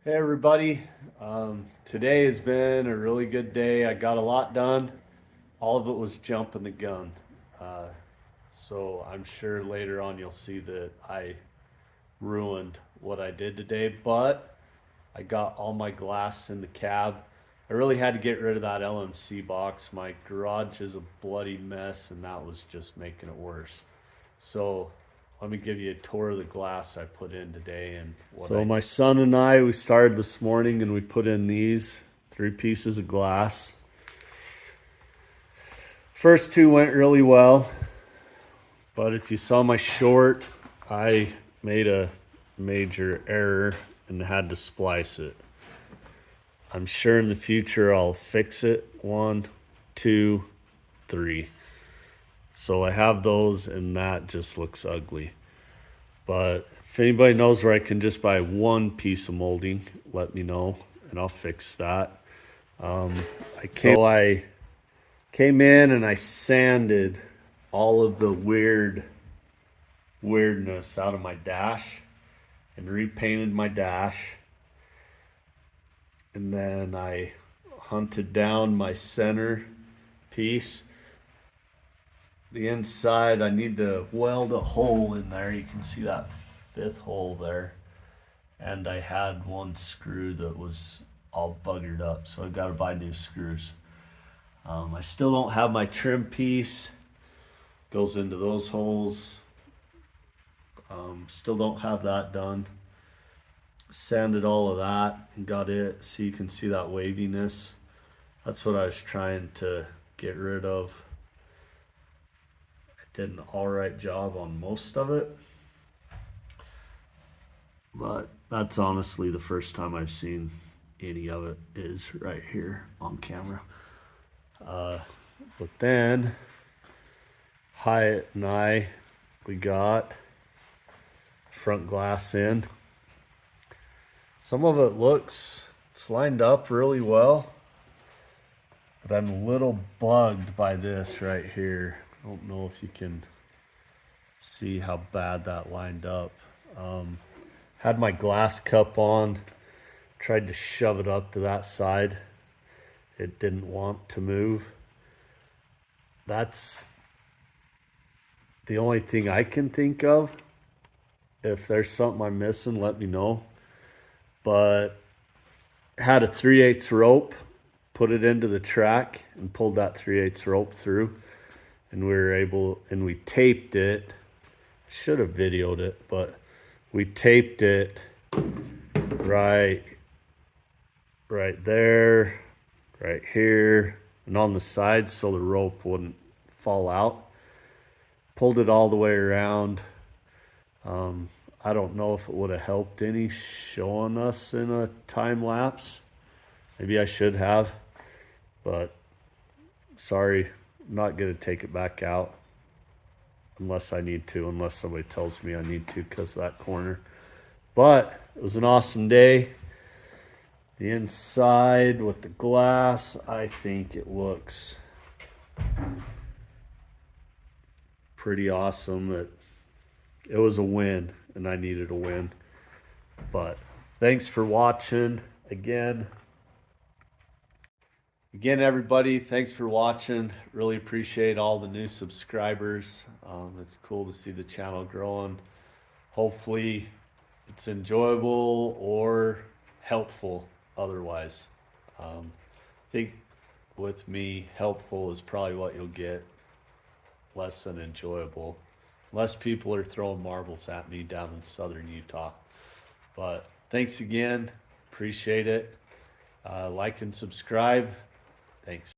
Hey everybody, today has been a really good day. I got a lot done. All of it was jumping the gun. Uh, so I'm sure later on you'll see that I ruined what I did today, but I got all my glass in the cab. I really had to get rid of that LMC box. My garage is a bloody mess and that was just making it worse. So let me give you a tour of the glass I put in today and So my son and I, we started this morning and we put in these 3 pieces of glass. First 2 went really well, but if you saw my short, I made a major error and had to splice it. I'm sure in the future I'll fix it. 1, 2, 3. So I have those and that just looks ugly. But if anybody knows where I can just buy 1 piece of molding, let me know and I'll fix that. I came in and I sanded all of the weirdness out of my dash and repainted my dash. And then I hunted down my center piece. The inside, I need to weld a hole in there. You can see that 5th hole there. And I had 1 screw that was all buggered up, so I've got to buy new screws. I still don't have my trim piece. Goes into those holes. Still don't have that done. Sanded all of that and got it so you can see that waviness. That's what I was trying to get rid of. I did an alright job on most of it, but that's honestly the first time I've seen any of it is right here on camera. But then Hyatt and I, we got front glass in. Some of it it's lined up really well, but I'm a little bugged by this right here. I don't know if you can see how bad that lined up. Had my glass cup on, tried to shove it up to that side. It didn't want to move. That's the only thing I can think of. If there's something I'm missing, let me know. But had a 3/8 rope, put it into the track and pulled that 3/8 rope through, and we taped it. Should have videoed it, but we taped it right there, right here, and on the sides so the rope wouldn't fall out. Pulled it all the way around. I don't know if it would have helped any showing us in a time lapse. Maybe I should have, but sorry, I'm not gonna take it back out unless I need to, unless somebody tells me I need to because of that corner. But it was an awesome day. The inside with the glass, I think it looks pretty awesome. It was a win, and I needed a win. But thanks for watching again. Again, everybody, thanks for watching. Really appreciate all the new subscribers. It's cool to see the channel growing. Hopefully it's enjoyable or helpful otherwise. I think with me, helpful is probably what you'll get, less than enjoyable. Less people are throwing marbles at me down in southern Utah. But thanks again. Appreciate it. Like and subscribe. Thanks.